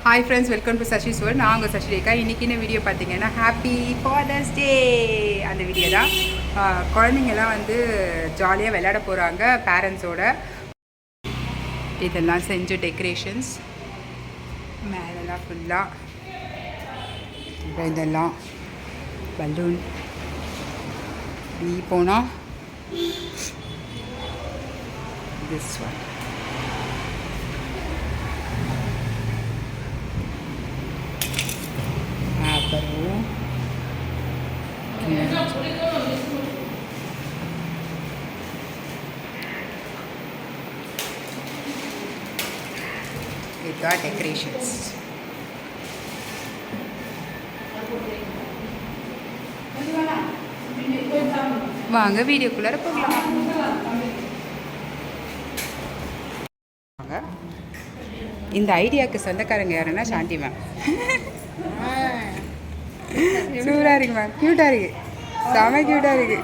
Hi friends, welcome to Shashi soul. நான் உங்கள் சஷி ரேகா. இன்றைக்கின வீடியோ பார்த்தீங்கன்னா ஹாப்பி ஃபாதர்ஸ் டே அந்த வீடியோ தான். குழந்தைங்கள்லாம் வந்து ஜாலியாக விளையாட போகிறாங்க பேரண்ட்ஸோட. இதெல்லாம் செஞ்ச டெக்கரேஷன்ஸ் மேலெல்லாம் ஃபுல்லாக. இதெல்லாம் பலூன் இப்படி போனால் திஸ் ஒன். அப்புறம் இதுதான் டெக்கரேஷன்ஸ். வாங்க வீடியோக்குள்ளார போகலாம். இந்த ஐடியாவுக்கு சொந்தக்காரங்க யாருன்னா சாந்தி மேம். சூப்பராக இருக்கு மேம், க்யூட்டாக இருக்கு, செம க்யூட்டாக இருக்கு.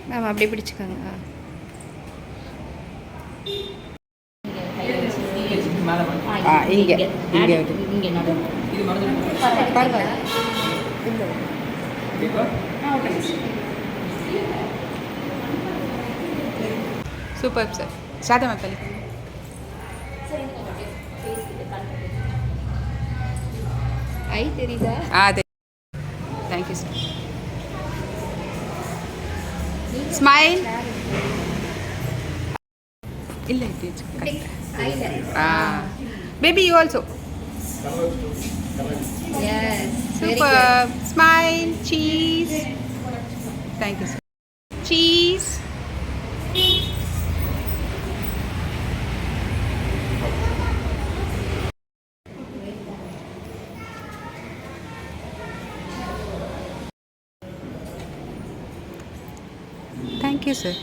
மேம் அப்படியே பிடிச்சிக்கோங்க. இங்கே இங்கே பரவாயில்ல. Super sir. சாதா பள்ளி ஐ தெரியுதா? Thank you sir. ஸ்மைல் இல்லை baby you also. Super. Smile. Cheese. Thank you sir. Cheese. Thank you sir.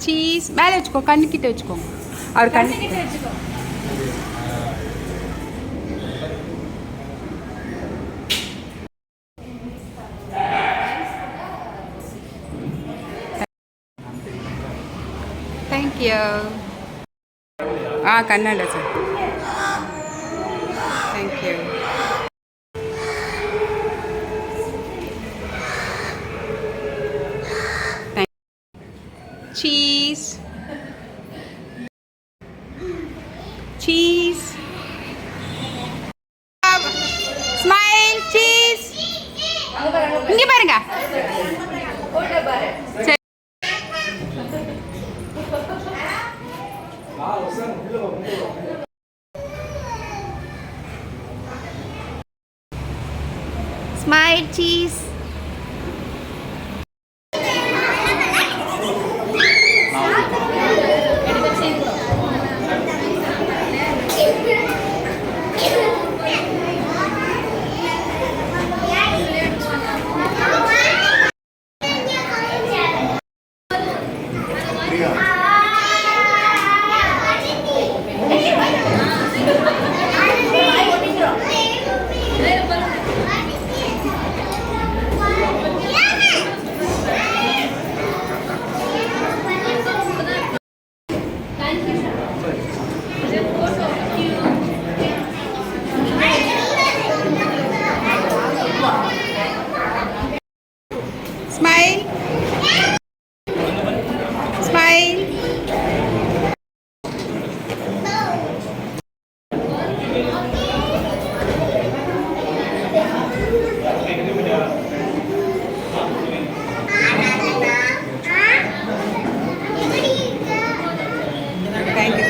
Cheese மேலே வச்சுக்கோ, கண்ணுக்கிட்ட வச்சுக்கோங்க. அவர் கண்ணுக்கிட்ட வச்சுக்கோ. தேங்க்யூ. கண்ணால sir. Thank you. Cheese. Cheese. Smile. Cheese. இங்க பாருங்க. சரி. Smile. Cheese. Smile. Smile. Thank you.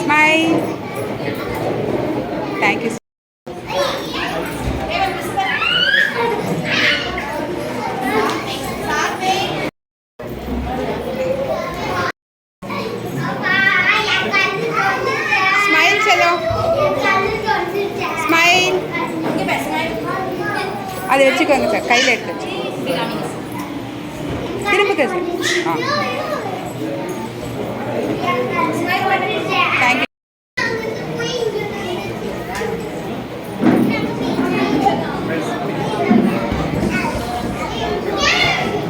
Smile. Thank you. Smile, chalo. அதை வச்சுக்கோங்க சார், கையில் எடுத்து வச்சு திரும்புங்க சார். தேங்க்யூ.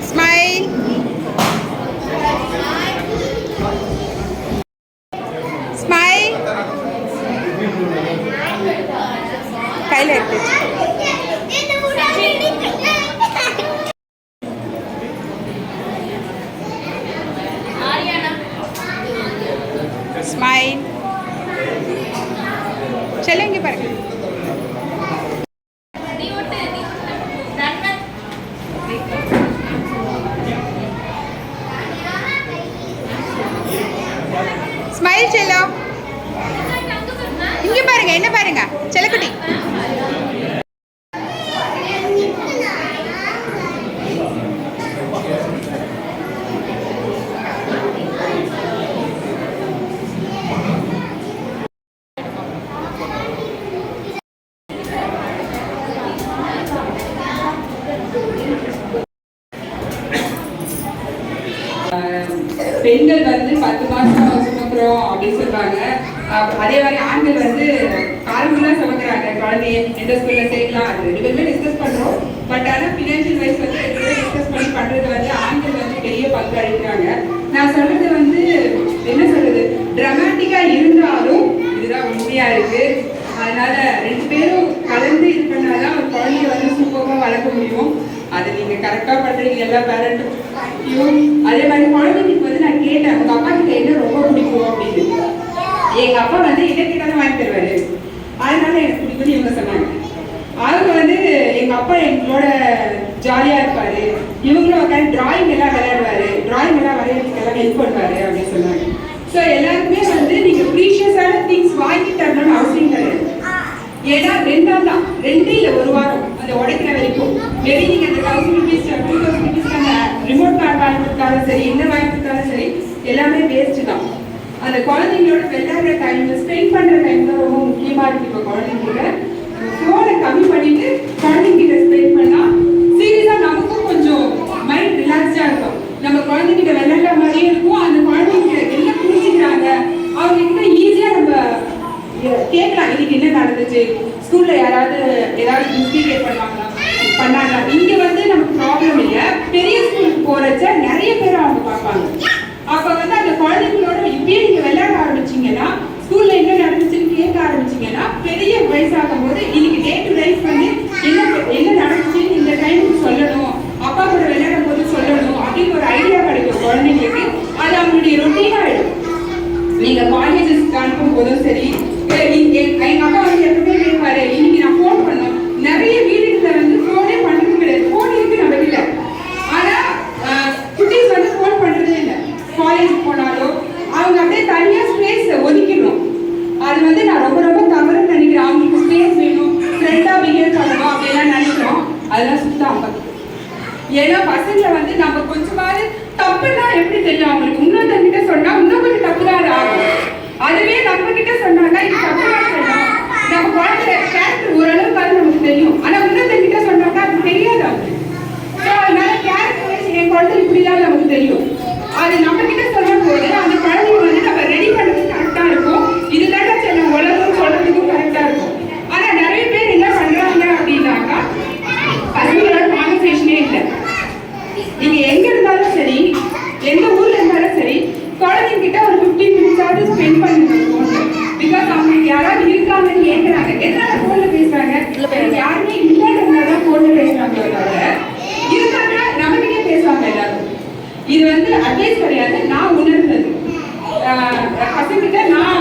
ஸ்மைல். ஸ்மைல். கையில் எடுத்து வச்சு ஸ்மைல். செல்லுங்க பாருங்க. ஸ்மைல் செல்லம். இங்க பாருங்க, என்ன பாருங்க செல்லக்குட்டி. பெண்கள் வந்து 10 மாசம் சுமக்கிறோம் அப்படின்னு சொல்றாங்க. அதே மாதிரி ஆண்கள் வந்து காலமுள்ளா சுமக்கிறாங்க குழந்தைய. எந்த ஸ்கூல்ல சேர்க்கலாம் அது 2 பேருமே டிஸ்கஸ் பண்றோம். பட் ஆனால் ஃபினான்ஷியல் வைஸ் வந்து 2 பேரும் டிஸ்கஸ் பண்ணி பண்றது வந்து ஆண்கள் வந்து பெரிய பங்கு அளிக்கிறாங்க. நான் சொல்றது வந்து என்ன சொல்றது, டிராமாட்டிக்கா இருந்தாலும் இதுதான் உண்மையா இருக்கு. அதனால 2 பேரும் கலந்து இது பண்ணாதான் ஒரு குழந்தைய வந்து சூப்பராக வளர்க்க முடியும். அதை நீங்க கரெக்டா பண்றீங்க எல்லா பேரண்ட்டும். அதே மாதிரி குழந்தைங்களுக்கு வந்து நான் கேட்டேன், உங்க அப்பா கிட்ட என்ன ரொம்ப பிடிக்கும் அப்படின்னு. எங்க அப்பா வந்து என்ன கேட்டாலும் வாங்கி தருவாரு, அதனால எனக்கு பிடிக்கும்னு இவங்க சொன்னாங்க. அவங்க வந்து எங்க அப்பா எங்களோட ஜாலியா இருப்பாரு, இவங்களும் உட்காந்து டிராயிங் எல்லாம் விளையாடுவாரு, டிராயிங் எல்லாம் வரையறதுக்கு எல்லாம் ஹெல்ப் பண்ணுவாரு அப்படின்னு சொன்னாங்க. ஸோ எல்லாருக்குமே வந்து நீங்க ப்ரீஷியஸான திங்ஸ் வாங்கி தரணும்னு அவசியம் கிடையாது. ஏன்னா 2 நாள் தான், 2 இல்லை 1 வாரம் அந்த உடைக்கிற வரைக்கும். மேபி நீங்க அந்த 1000 rupees 2000 rupees அந்த ரிமோட் கார் வாங்கி கொடுத்தாலும் சரி, என்ன வாங்கி கொடுத்தாலும் சரி, எல்லாமே வேஸ்ட் தான். அந்த குழந்தைங்களோட விளையாடுற டைம், ஸ்பெண்ட் பண்ற டைம் தான் ரொம்ப முக்கியமா இருக்கு. இப்போ குழந்தைங்க ஃபோனை கம்மி பண்ணிட்டு குழந்தைங்கிட்ட ஸ்பெண்ட் பண்ணா சீரியஸா நமக்கும் கொஞ்சம் மைண்ட் ரிலாக்ஸா இருக்கும். நம்ம குழந்தைகிட்ட விளையாடுற மாதிரியே இருக்கும். அந்த குழந்தைங்க என்ன புரிஞ்சுக்கிறாங்க, அவங்க கிட்ட ஈஸியா நம்ம கேட்கலாம், இன்னைக்கு என்ன நடந்துச்சு, ஸ்கூல்ல யாராவது ஏதாவது மிஸ்டேக் பண்ணாங்களா. இங்க வந்து நமக்கு ப்ராப்ளம் இல்லை. பெரிய ஸ்கூலுக்கு போறச்ச நிறைய பேர் அவங்க பார்ப்பாங்க. அப்ப வந்து அந்த குழந்தைங்களோட இப்பயே நீங்க விளையாட ஆரம்பிச்சீங்கன்னா, ஸ்கூல்ல என்ன நடந்துச்சுன்னு கேட்க ஆரம்பிச்சீங்கன்னா, பெரிய வயசாகும் போது இன்னைக்கு டே டு லைஃப் வந்து என்ன நடந்துச்சுன்னு இந்த டைமுக்கு சொல்லணும், அப்பா கூட விளையாடும் போது சொல்லணும் அப்படின்னு ஒரு ஐடியா கிடைக்கும் குழந்தைங்களுக்கு. அது அவங்களுடைய ரொட்டீனா ஆயிடும். நீங்க காலேஜஸ்க்கு அனுப்பும் போதும் சரி, எங்க அப்பா வந்து எப்பவுமே கேட்பாரு, இன்னைக்கு நான் ஃபோன் பண்ணோம். நிறைய வீடுகள்ல வந்து ஃபோனே பண்றது கிடையாது. ஃபோன் இருக்கு நம்ம கிட்ட, ஆனா குட்டீஸ் வந்து ஃபோன் பண்றதே இல்லை. காலேஜ் போனாலும் அவங்க அப்படியே தனியா ஸ்பேஸ் ஒதுக்கணும். அது வந்து நான் ரொம்ப ரொம்ப தவறுன்னு நினைக்கிறேன். அவங்களுக்கு ஸ்பேஸ் வேணும், ஃப்ரெண்டா பிஹேவ் பண்ணணும் அப்படிலாம் நினைக்கிறோம். அதெல்லாம் சுத்தம் பார்த்து. ஏன்னா பசங்களை வந்து நம்ம கொஞ்சமாவது தப்புன்னா எப்படி தெரியும் அவங்களுக்கு, இன்னொருத்தங்கிட்ட சொன்னா இன்னும் கொஞ்சம் தப்புதான் ஆகும். அதுவே நம்ம கிட்ட சொன்னாங்க இது தப்புதான் சொல்லணும். நம்ம குழந்தை கேரக்டர் ஓரளவுக்கு அது நமக்கு தெரியும். ஆனா இன்னொருத்தங்கிட்ட சொன்னாங்க அது தெரியாது அவங்களுக்கு. அதனால கேரக்டர் வைஸ் என் குழந்தை இப்படிதான் நமக்கு தெரியும். அது நம்ம கிட்ட சொல்லும் போது அந்த குழந்தைங்க வந்து நம்ம ரெடி பண்றதுக்கு கரெக்டா இருக்கும். இதுதான் சில உலகம் சொல்றதுக்கும் கரெக்டா இருக்கும். ஆனா நிறைய பேர் என்ன பண்றாங்க அப்படின்னாக்கா, பசங்களோட கான்வர்சேஷனே இல்லை. நீங்க எங்க இருந்தாலும் சரி, எந்த ஊர்ல இருந்தாலும் சரி, குழந்தைங்கிட்ட ஒரு 15 minutes ஸ்பெண்ட் பண்ணுங்க. பிகாஸ் அவங்களுக்கு யாராவது இருக்காங்கன்னு கேட்கறாங்க. எதனால போன்ல பேசுறாங்க, யாருமே இல்லைன்றதுனால போன்ல பேசுறாங்க. இருந்தாங்க நம்மகிட்டே பேசுவாங்க எல்லாரும். இது வந்து அட்வைஸ் கிடையாது, நான் உணர்ந்தது. பசங்கிட்ட நான்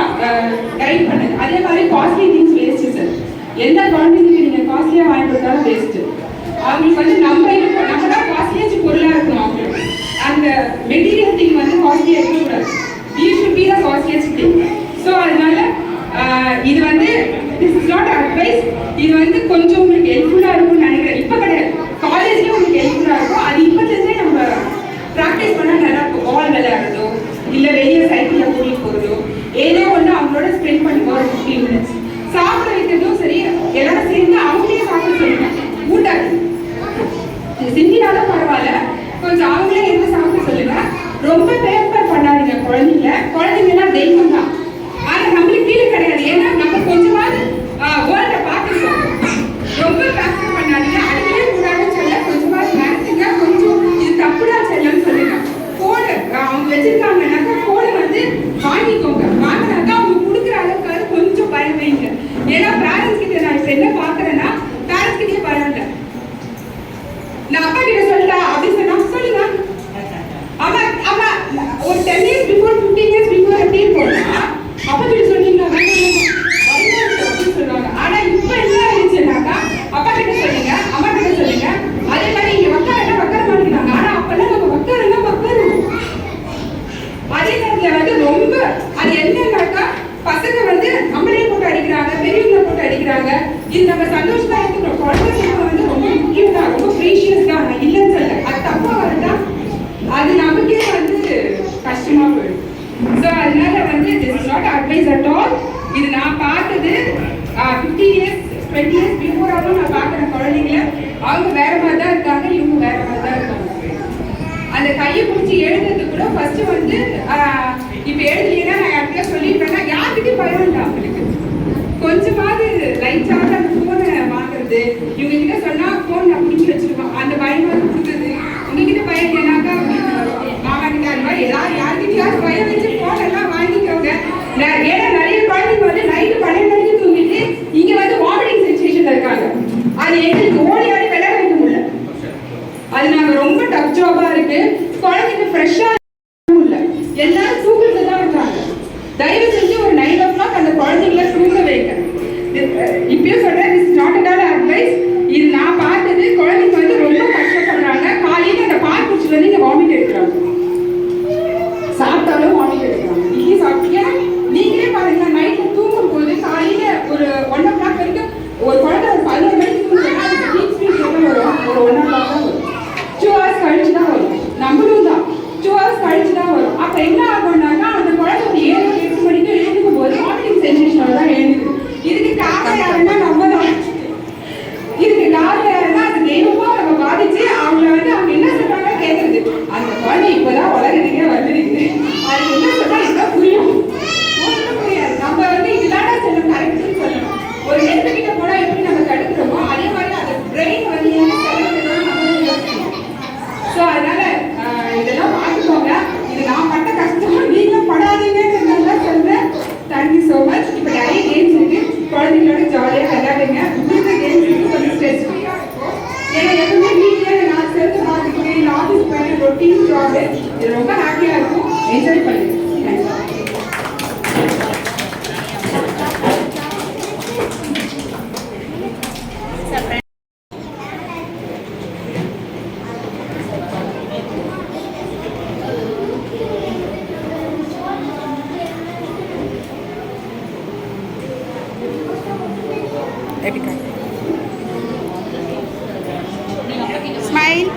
கைட் பண்ணது. அதே மாதிரி காஸ்ட்லி திங்ஸ் வேஸ்ட் சார். எந்த குழந்தைங்களுக்கு நீங்க காஸ்ட்லியா வாங்கி கொடுத்தாலும் வேஸ்ட். அவங்களுக்கு வந்து நம்ம தான் காஸ்ட்லியாச்சு பொருளா இருக்கணும். அவங்களுக்கு அந்த மெட்டீரியல் திங் வந்து காஸ்ட்லியா இருக்கக்கூடாது. You should be the costliest thing. So அதனால இது வந்து திஸ் இஸ் நாட் அட்வைஸ். இது வந்து கொஞ்சம் உங்களுக்கு ஹெல்ப்ஃபுல்லா இருக்கும்னு நினைக்கிறேன். இப்போ கிடையாது, காலேஜ்லயும் உங்களுக்கு ஹெல்ப்ஃபுல்லா இருக்கும். அது இப்போதே நம்ம ப்ராக்டிஸ் பண்ணா நல்லா இருக்கும். பால் விளையாடுறதோ இல்லை வெளியே சைக்கிளில் கூட்டிட்டு போகிறதோ, ஏதோ ஒன்று அவங்களோட ஸ்பெண்ட் பண்ணுங்க ஒரு 15 minutes. சாப்பிட வைக்கிறதும் சரி, எல்லாரும் சேர்ந்து அவங்களே சாப்பிட சொல்லுங்க. ஊட்டாது சிந்தினாலும் பரவாயில்ல, கொஞ்சம் அவங்களே என்ன சாப்பிட சொல்லுங்க. ரொம்ப பேப்பர் பண்ணாதீங்க குழந்தைங்கன்னா தெய்வம் தான். ஆனா நம்மளுக்கு கீழே கிடையாது. ஏன்னா நம்ம கொஞ்சமாவது வேர்ல்ட பார்த்துருக்கோம். ரொம்ப பேப்பர் பண்ணாதீங்க, அடிக்கவே கூடாதுன்னு சொல்ல கொஞ்சமாவது நடத்துங்க. கொஞ்சம் இது தப்புடா செல்லன்னு சொல்லுங்க. போன் அவங்க வச்சிருக்காங்கன்னாக்கா போனை வந்து வாங்கிக்கோங்க. வாங்கினாக்கா அவங்க கொடுக்குற அளவுக்கு கொஞ்சம் பயம் வைங்க. ஏன்னா பேரண்ட்ஸ் கிட்ட நான் இப்ப என்ன பாக்குறேன்னா, பேரண்ட்ஸ் கிட்டே பயம் இல்லை. நான் அப்பா கிட்ட சொல்லிட்டா அப்படின்னு சொன்னா சொல்லுங்க. அவன் அவன் ஒரு 10 years before 15 years before எப்படி போனா அப்பா கிட்ட சொன்னீங்களா அப்படின்னு சொல்லுவாங்க. ஆனா இப்ப என்ன ஆயிடுச்சுன்னாக்கா அப்பா கிட்ட சொல்லுங்க, அம்மா கிட்ட சொல்லுங்க. அதே மாதிரி இங்க உட்கார மாட்டேங்கிறாங்க. ஆனா அப்பெல்லாம் நம்ம உட்காருவோம். அதே நேரத்துல வந்து ரொம்ப அது என்னன்னாக்கா பசங்க வந்து நம்மளே போட்டு அடிக்கிறாங்க, பெரியவங்களை போட்டு அடிக்கிறாங்க. இது நம்ம சந்தோஷமா எடுத்துக்கிறோம். குழந்தைங்க வந்து ரொம்ப முக்கியம் தான், ரொம்ப ப்ரீஷியஸ் தான். நான் இல்லைன்னு சொல்ல, அது தப்பா வருதா அது நமக்கே வந்து கஷ்டமா போயிடும். ஸோ அதனால வந்து this is not advice at all. இது நான் பார்த்தது 15 years 20 years பிஃபோராகவும் நான் பார்க்குற குழந்தைங்கள அவங்க வேற மாதிரி தான் இருக்காங்க, இவங்க வேற மாதிரி தான் இருக்காங்க. அந்த கையை பிடிச்சி எழுதுறது கூட ஃபர்ஸ்ட் வந்து இப்போ எழுதலைன்னா நான் யார்கிட்ட சொல்லிட்டேன்னா யார்கிட்டயும் பயம் இல்லை. அவங்களுக்கு கொஞ்சமாவது லைட்டாக அந்த ஃபோனை வாங்குறது, இவங்க கிட்ட சொன்னா ஃபோன் நான் பிடிச்சி வச்சிருக்கோம் அந்த பயமாவது கொடுக்குறது. உங்ககிட்ட பயம் ஏன்னாக்கா மாமா கிட்ட அது மாதிரி ஏதாவது யார்கிட்டயாவது பயம் வச்சு ஃபோன் எல்லாம் வாங்கிக்கோங்க. ஏன்னா நிறைய குழந்தைங்க வந்து நைட்டு 12 மணிக்கு தூங்கிட்டு இங்க வந்து வாமிட்டிங் சென்சேஷன்ல இருக்காங்க. அது எங்களுக்கு ஓடி ஆடி விளையாட வைக்க முடியல. அது நாங்க ரொம்ப டஃப் ஜாபா இருக்கு. குழந்தைங்க ஃப்ரெஷ்ஷா இல்ல, எல்லாரும் தூக்கத்துல தான் இருக்காங்க. தயவு செஞ்சு ஒரு 9 o'clock அந்த குழந்தைங்களை தூங்க வைக்க. இப்பயும் சொல்றேன், this is not at all advice. இது நான் பார்த்தது. குழந்தைங்க வந்து ரொம்ப கஷ்டப்படுறாங்க. காலையில அந்த பால் குடிச்சிட்டு வந்து இங்க வாமிட் எடுக்கிறாங்க, சாப்பிட்டாலும் வாமிட் எடுக்கிறாங்க. இட்லி சாப்பிட்டீங்க நீங்களே பாருங்க, நைட்ல தூங்கும் போது காலையில ஒரு 1 o'clock வரைக்கும் ஒரு குழந்தை ஒரு 11 மணிக்கு தூங்குறா, அதுக்கு டீச் வரும் ஒரு 1 o'clock தான் வரும். 2 hours கழிச்சு தான் வரும். நம்மளும் தான் 2 hours கழிச்சு தான் வரும். அப்ப என்ன ஆகும்னாக்கா அந்த குழந்தை ஒரு 7-8 மணிக்கு எழுந்துக்கும் போது வாமிட்டிங் சென்சேஷனோட தான் எழுதுது. இதுக்கு காரணம் யாருன்னா நம்ம தான். இதுக்கு காரணம் யாருன்னா அது தெய்வமா நம்ம பாதிச்சு அவங்கள வந்து அவங்க என்ன சொல்றாங்க கேட்கறது. அந்த குழந்தை இப்பதான் வளருதுங்க வந்துருக்கு, அது என்ன சொன்னா இதுதான் புரியும். புரியாது. நம்ம வந்து இதுதான் சொல்லணும், கரெக்ட்னு சொல்லணும். ஒரு ஹெல்த் கிட்ட போனா எப்படி நம்ம தடுக்கிறோமோ அதே மாதிரி அந்த பிரெயின் வந்து ஸோ அதனால இதெல்லாம் பார்த்துக்கோங்க. இது நான் பட்ட கஷ்டம் நீங்களும் படாதீங்கன்னு சொல்றேன். Thank you so much. இப்போ நிறைய கேம்ஸ் இருக்கு, குழந்தைங்களோட ஜாலியாக விளையாடுங்க. உங்களுக்கு கேம்ஸ் இருக்கு, கொஞ்சம் ஸ்ட்ரெஸ் ஃப்ரீயாக இருக்கும். ஏன்னா எப்பவுமே வீட்டில் நான் சேர்த்து பார்த்துக்கிட்டு இல்லை ஆஃபீஸ் போயிட்டு ரொட்டீன் ஜாப் இது ரொம்ப ஹாப்பியாக இருக்கும். என்ஜாய் பண்ணுங்க. Smile.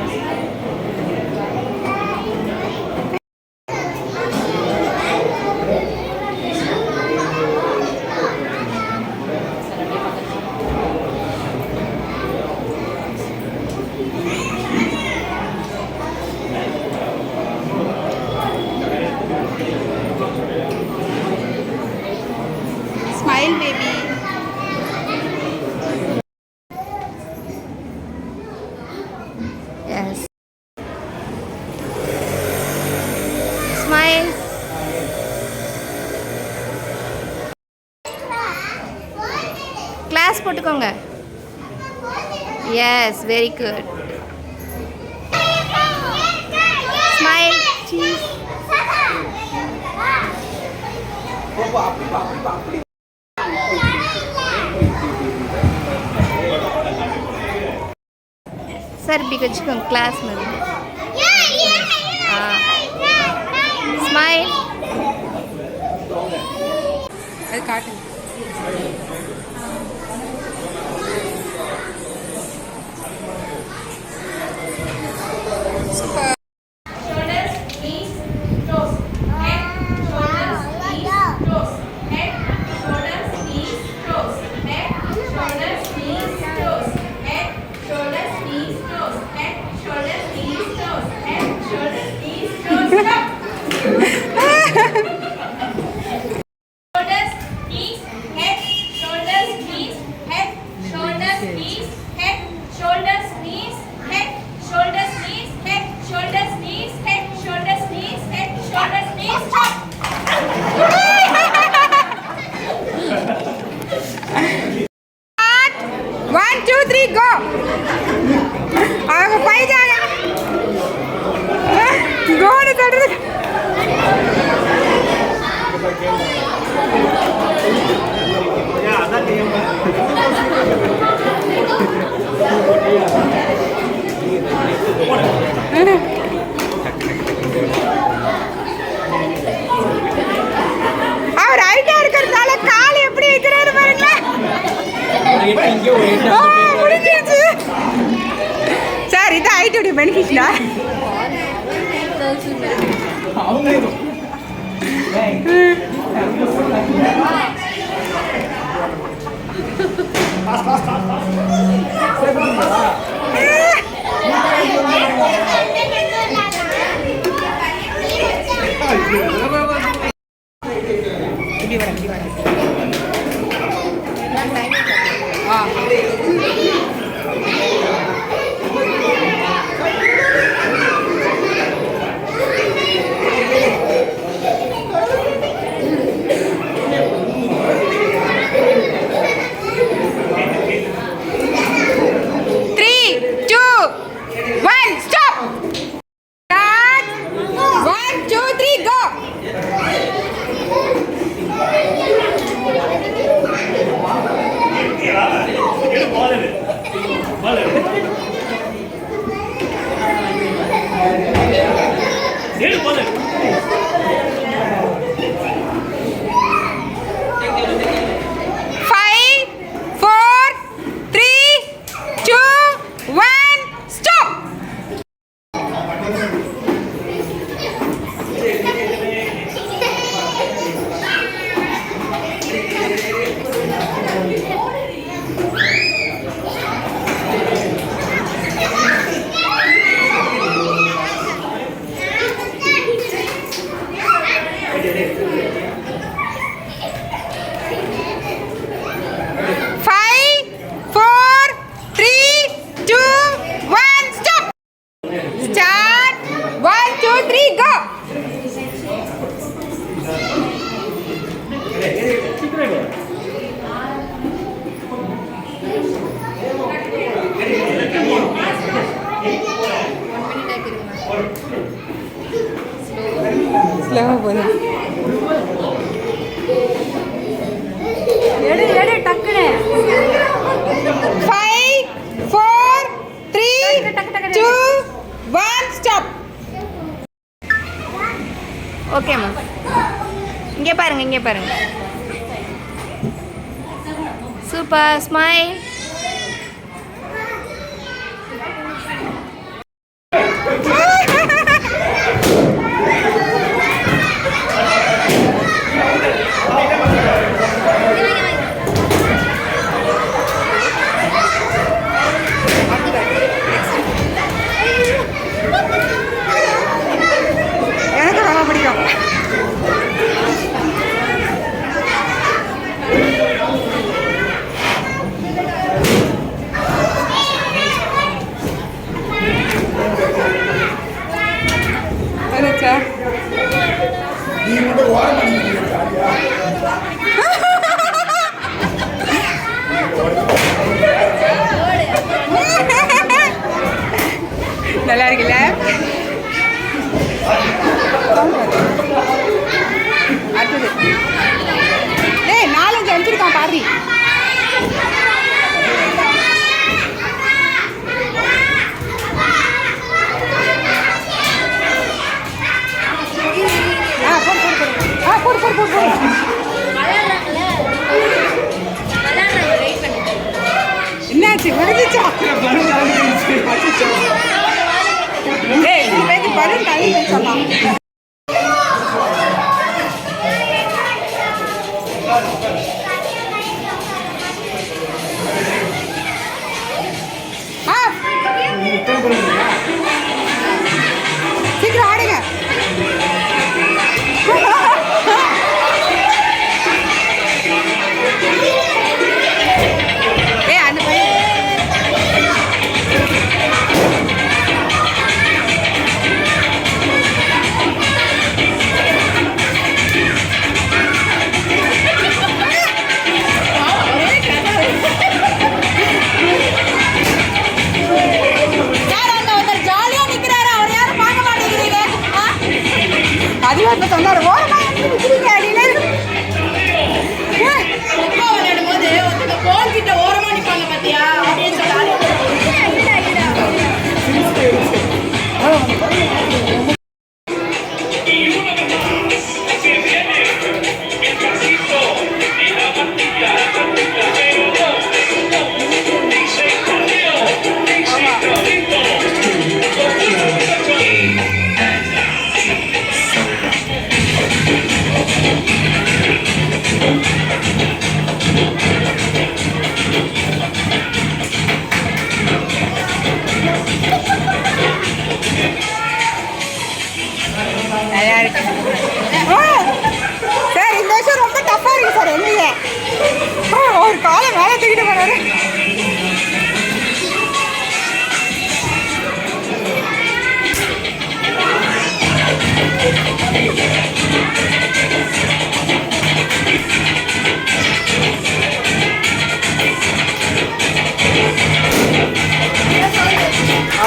Smile, baby. Yes. Smile. Class போட்டுக்கோங்க. Yes, very good. Smile. Cheese. Sir இப்படி வச்சுக்கோங்க கிளாஸ் மாதிரி. ஸ்மைல். அது காட்டுங்க. சூப்பர். முடிஞ்சிருச்சு சார் இது ஐடியோட பெனிஃபிட்னா ஓகேம்மா இங்கே பாருங்க இங்கே பாருங்க சூப்பர் ஸ்மைல் நல்லா இருக்குல்ல அடுத்தது ஏய் 4-5 வந்துருக்கான் பாரு என்னாச்சு முடிஞ்சிச்சா ஏய் இது பேதி பலூன் தள்ளி வச்சலாம் சீக்கிரம் ஆடுங்க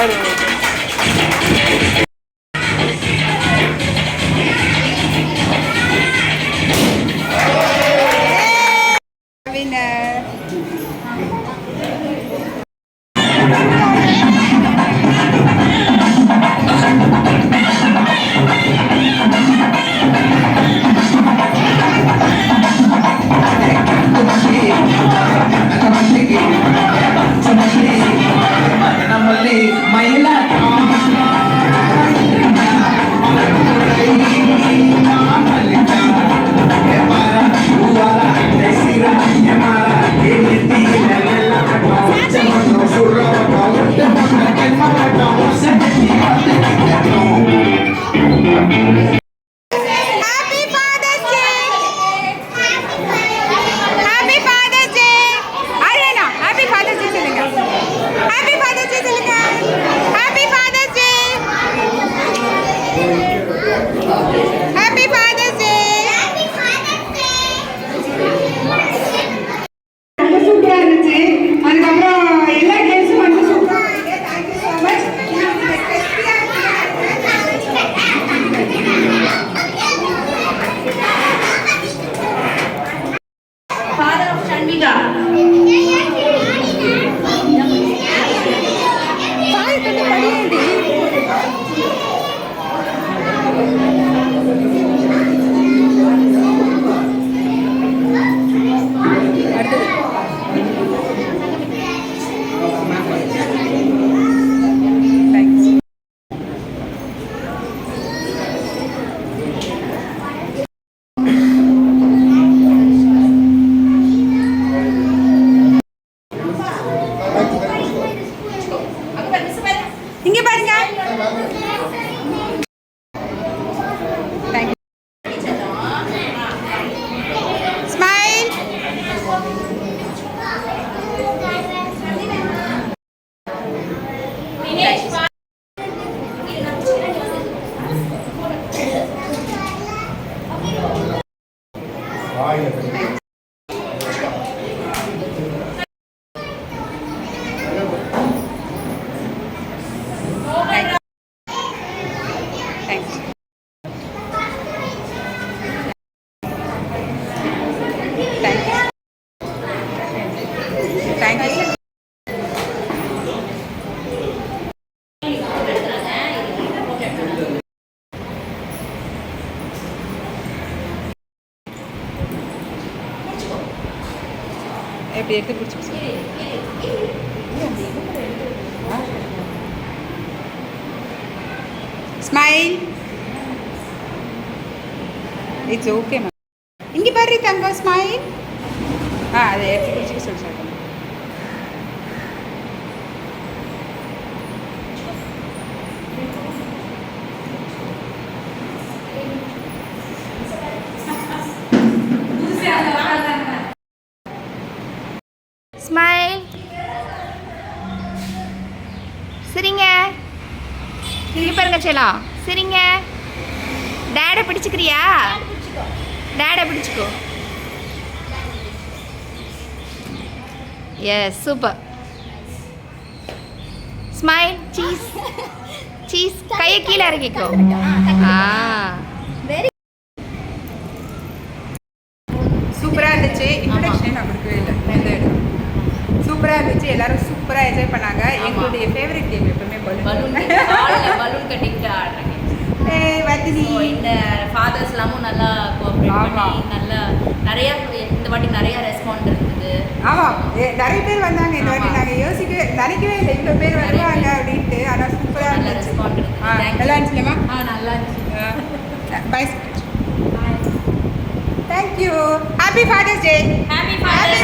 அவர் winner. இங்க பாருங்க. ஸ்மைல். எப்படி எடுத்து பிடிச்சி ஸ்மைல். It's okay ma'am. இங்கே பாரு தங்கம் ஸ்மைல். அதை எடுத்து பிடிச்சிக்க சொல்லி சொல்லுங்கள். ஸ்மைல். சரிங்க. இங்கே பாருங்க செல்லம். சரிங்க. டேடை பிடிச்சிக்கிறியா? டேடை பிடிச்சிக்கோ. Yes super. Smile. Cheese. Cheese. கையை கீழே இறக்கிக்கோ. சூப்பராக இருந்துச்சு. இன்ட்ரடக்ஷனே நான் கொடுக்கவே இல்லை. சூப்பராக இருந்துச்சு. எல்லாரும் சூப்பராக என்ஜாய் பண்ணாங்க. எங்களுடைய ஃபேவரட் கேம் எப்பவுமே பலூன் கட்டிக்கிட்டு ஆடுறேன். வர்த்தினி இந்த ஃபாதர்ஸ் எல்லாமும் நல்லா கோஆப்ரேட் பண்ணி நல்லா நிறைய இந்த வாட்டி நிறைய ரெஸ்பாண்ட் இருந்தது. ஆமாம், நிறைய பேர் வந்தாங்க இந்த வாட்டி. நாங்கள் நினைக்கவே இல்லை இவ்வளோ பேர் வருவாங்க அப்படின்ட்டு. ஆனால் சூப்பராக நல்ல இருந்துச்சு. ரெஸ்பாண்ட் இருந்தது. நல்லா இருந்துச்சுமா? நல்லா இருந்துச்சு. Bye. Thank you. Happy father's day. Happy fathers